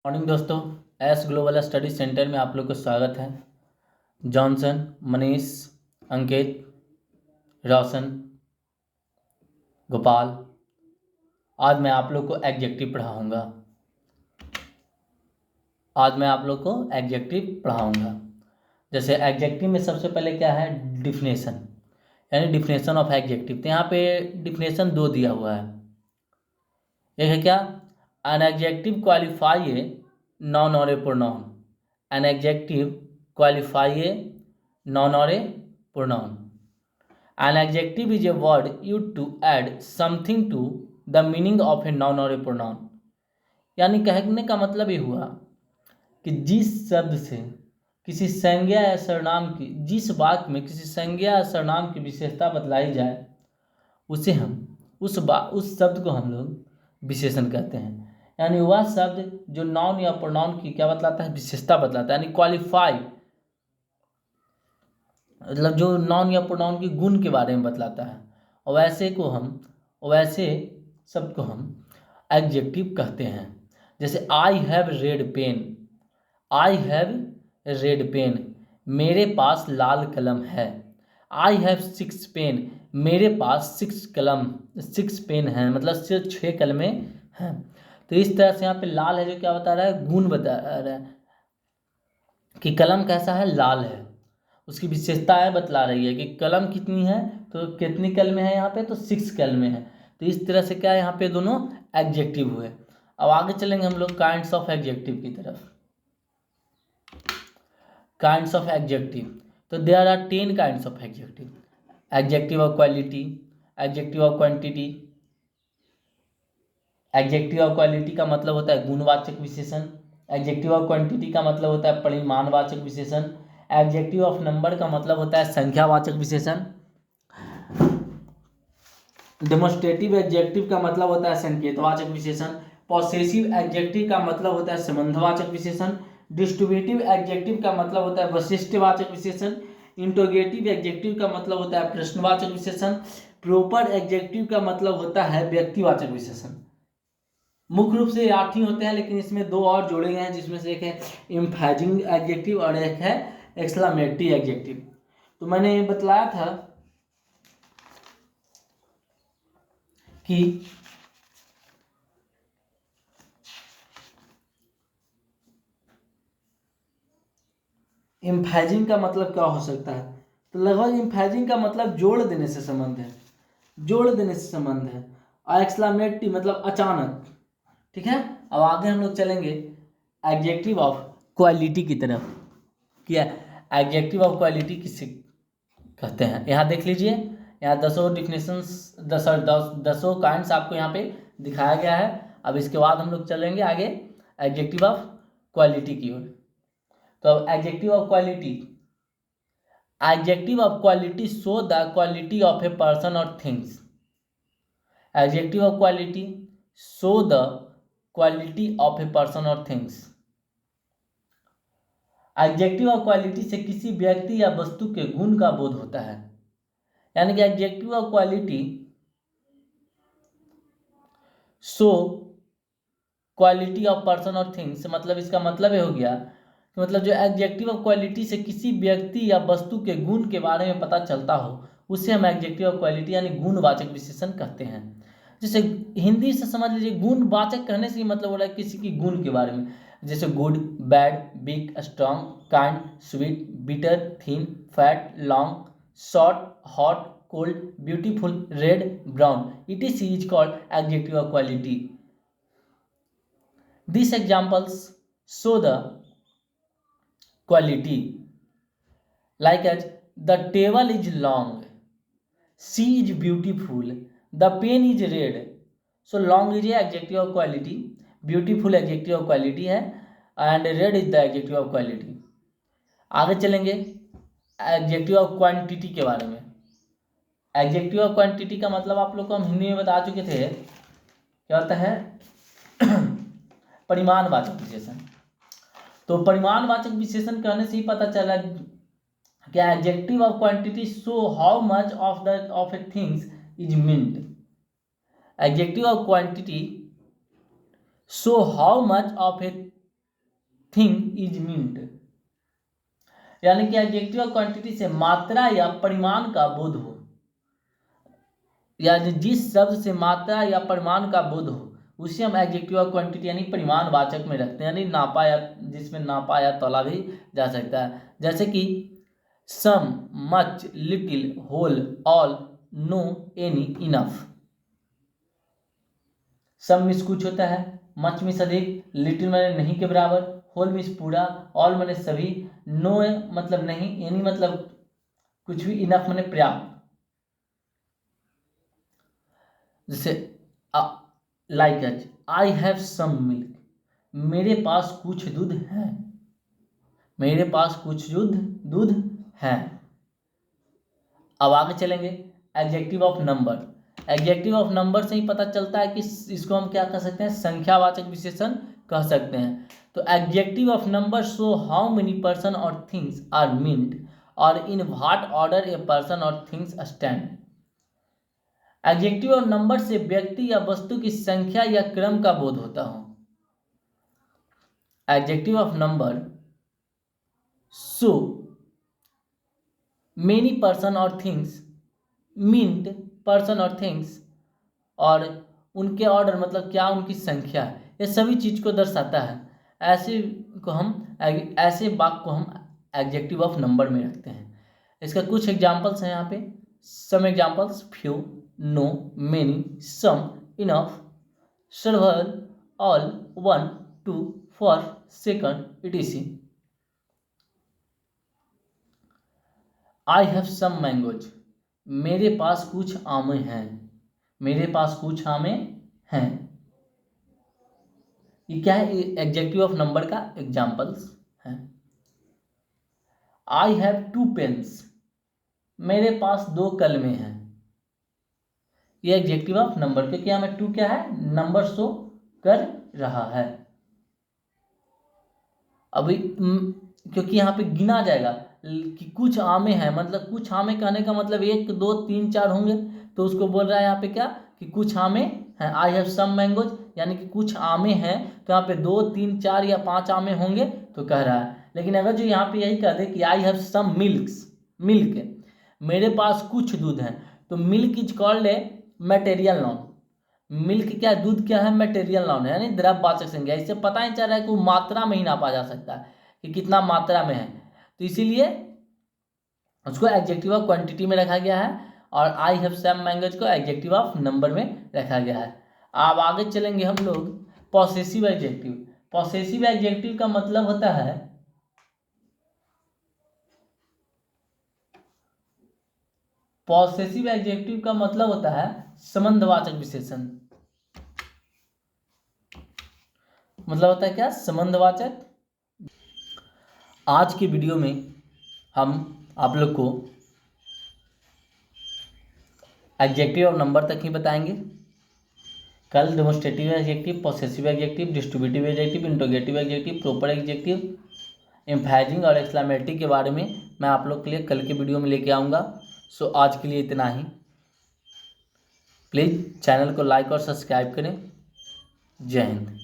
Morning दोस्तों। S global study centre में आप लोग को स्वागत है। जॉनसन, मनीष, अंकित, रोशन, गोपाल। आज मैं आप लोग को एडजेक्टिव पढ़ाऊंगा। जैसे एडजेक्टिव में सबसे पहले क्या है, डिफिनेशन, यानी डिफिनेशन ऑफ एडजेक्टिव। तो यहाँ पे डिफिनेशन दो दिया हुआ है। एक है क्या, an adjective qualify a noun और a pronoun. An adjective qualify a noun और a pronoun. An adjective is a word used to add something to the meaning of a noun or a pronoun। यानी कहने का मतलब ये हुआ कि जिस शब्द से किसी संज्ञा या सर्वनाम की, जिस वाक्य में किसी संज्ञा या सर्वनाम की विशेषता बतलाई जाए, उसे हम उस शब्द को हम लोग विशेषण कहते हैं। यानी वह शब्द जो नाउन या प्रोनाउन की क्या बतलाता है, विशेषता बतलाता है। यानी क्वालिफाई मतलब जो नाउन या प्रोनाउन की गुण के बारे में बतलाता है, और वैसे शब्द को हम एडजेक्टिव कहते हैं। जैसे I have red pen, I have red pen, मेरे पास लाल कलम है। आई हैव 6 पेन, मेरे पास 6 पेन है, मतलब सिर्फ 6 कलमें हैं। तो इस तरह से यहाँ पे लाल है जो क्या बता रहा है, गुण बता रहा है कि कलम कैसा है, लाल है। उसकी विशेषताएं बतला रही है कि कलम कितनी है, तो कितनी कलमें हैं यहाँ पे, तो 6 कलमें हैं। तो इस तरह से क्या है, यहाँ पे दोनों एडजेक्टिव हुए। अब आगे चलेंगे हम लोग काइंड्स ऑफ एडजेक्टिव की तरफ। काइंड्स ऑफ एडजेक्टिव, तो there are 10 kinds of adjective. Adjective of quality, adjective of quantity. Adjective of quality का मतलब होता है गुणवाचक विशेषण। एडजेक्टिव ऑफ क्वांटिटी का मतलब होता है परिमाणवाचक विशेषण। एडजेक्टिव ऑफ नंबर का मतलब होता है संख्यावाचक विशेषण। डेमोस्ट्रेटिव एडजेक्टिव का मतलब होता है संकेतवाचक विशेषण। पॉसेसिव एडजेक्टिव का मतलब होता है संबंधवाचक विशेषण। डिस्ट्रीब्यूटिव एडजेक्टिव का मतलब होता है वैशिष्ट्यवाचक विशेषण। इंट्रोगेटिव एडजेक्टिव का मतलब होता है प्रश्नवाचक विशेषण। प्रॉपर एडजेक्टिव का मतलब होता है व्यक्तिवाचक विशेषण। मुख्य रूप से 8 ही होते हैं, लेकिन इसमें 2 और जोड़े गए हैं, जिसमें से एक है एम्फैजिंग एडजेक्टिव और एक है एक्सक्लेमेटरी एडजेक्टिव। तो मैंने बतलाया था कि एम्फैजिंग का मतलब क्या हो सकता है, तो लगभग एम्फैजिंग का मतलब जोड़ देने से संबंध है, और एक्सक्लेमेटरी मतलब अचानक। ठीक है, अब आगे हम लोग चलेंगे एडजेक्टिव ऑफ क्वालिटी की तरफ। क्या एडजेक्टिव ऑफ क्वालिटी किसे कहते हैं, यहाँ देख लीजिए। यहाँ 10 डिफिनेशंस, 10 काइंड्स आपको यहाँ पे दिखाया गया है। अब इसके बाद हम लोग चलेंगे आगे एडजेक्टिव ऑफ क्वालिटी की ओर। तो अब adjective of quality show the quality of a person और things. Adjective of quality show the quality of a person और थिंग्स। एडजेक्टिव ऑफ क्वालिटी से किसी व्यक्ति या वस्तु के गुण का बोध होता है। यानी कि adjective of quality show quality of person और थिंग्स, मतलब इसका मतलब ये हो गया कि मतलब जो एडजेक्टिव ऑफ क्वालिटी से किसी व्यक्ति या वस्तु के गुण के बारे में पता चलता हो, उसे हम एडजेक्टिव ऑफ क्वालिटी यानी गुणवाचक विशेषण कहते हैं। जैसे हिंदी से समझ लीजिए, गुणवाचक कहने से मतलब हो रहा है किसी की गुण के बारे में, जैसे good, bad, big, strong, kind, sweet, bitter, thin, fat, long, short, hot, cold, beautiful, red, brown. It is called adjective of quality. These examples show the quality, like as the table is long, she is beautiful, the pen is red। So long is adjective of quality, beautiful adjective of quality है, and red is the adjective of quality। आगे चलेंगे adjective of quantity के बारे में। Adjective of quantity का मतलब आप लोग को हम हिंदी में बता चुके थे, क्या होता है परिमाणवाचक विशेषण। तो परिमाणवाचक विशेषण कहने से ही पता चला कि adjective of quantity show how much of A things is meant. Adjective of quantity show how much of a thing is meant, यानी कि एडजेक्टिव ऑफ क्वांटिटी से मात्रा या परिमाण का बोध हो, यानी जिस शब्द से मात्रा या परिमाण का बोध हो उसे हम एडजेक्टिव ऑफ क्वांटिटी यानी परिमाणवाचक में रखते हैं, यानी नापा या जिसमें नापा या तौला भी जा सकता है। जैसे कि some, much, little, whole, all, no, any, enough. Some means कुछ होता है, मच मीन्स अधिक, लिटिल माने नहीं के बराबर, होल मीन्स पूरा, ऑल माने सभी, नो मतलब नहीं, एनी मतलब कुछ भी, इनफ माने पर्याप्त। जैसे like as I have some milk, मेरे पास कुछ दूध है, मेरे पास कुछ दूध है। अब आगे चलेंगे adjective of number. Adjective of number से ही पता चलता है कि इसको हम क्या कह सकते हैं, संख्यावाचक विशेषण कह सकते हैं। तो adjective of number show how many person और थिंग्स आर मीन्ड और in what order a person और things stand. Adjective of number से व्यक्ति या वस्तु की संख्या या क्रम का बोध होता हो। Adjective of number show many person और थिंग्स, मीन्ड पर्सन और थिंग्स, और उनके ऑर्डर मतलब क्या, उनकी संख्या, ये सभी चीज को दर्शाता है। ऐसे वाक्य को हम एडजेक्टिव ऑफ नंबर में रखते हैं। इसका कुछ एग्जांपल्स हैं यहाँ पे। Some examples, few, no, many, some, enough, several, all, one, two, for, second, etc. I have some mangoes, मेरे पास कुछ आमे हैं, मेरे पास कुछ आमे हैं। ये क्या है, एडजेक्टिव ऑफ नंबर का एग्जांपल्स है। I have two pens, मेरे पास 2 कलमें हैं। ये एडजेक्टिव ऑफ नंबर, क्योंकि यहाँ में 2 क्या है, नंबर शो कर रहा है। अभी क्योंकि यहाँ पे गिना जाएगा कि कुछ आमे हैं, मतलब कुछ आमे कहने का मतलब 1 2 3 4 होंगे, तो उसको बोल रहा है यहाँ पे क्या कि कुछ आमे हैं। आई हैव सम मैंगोज, यानी कि कुछ आमे हैं, तो यहाँ पे 2 3 4 या 5 आमे होंगे तो कह रहा है। लेकिन अगर जो यहाँ पे यही कह दे कि आई हैव सम मिल्क, मेरे पास कुछ दूध है, तो milk is called a material noun. Milk क्या, दूध क्या है, मटेरियल नाउन है, यानी द्रव्यवाचक संज्ञा। इससे पता ही चल रहा है कि वो मात्रा में ही नापा जा सकता है कि कितना मात्रा में है, तो इसीलिए उसको एडजेक्टिव ऑफ क्वांटिटी में रखा गया है, और आई हैव सम मैंगोज को एडजेक्टिव ऑफ नंबर में रखा गया है। अब आगे चलेंगे हम लोग पॉसेसिव एडजेक्टिव। पॉसेसिव एडजेक्टिव का मतलब होता है, पॉसेसिव एडजेक्टिव का मतलब होता है संबंधवाचक विशेषण। मतलब होता है क्या, संबंधवाचक। आज की वीडियो में हम आप लोग को एडजेक्टिव और नंबर तक ही बताएंगे। कल demonstrative adjective, possessive adjective, distributive adjective, interrogative adjective, proper adjective, emphasizing और एक्सक्लेमेटरी के बारे में मैं आप लोग के लिए कल के वीडियो में लेके आऊँगा। सो आज के लिए इतना ही। प्लीज़ चैनल को लाइक और सब्सक्राइब करें। जय हिंद।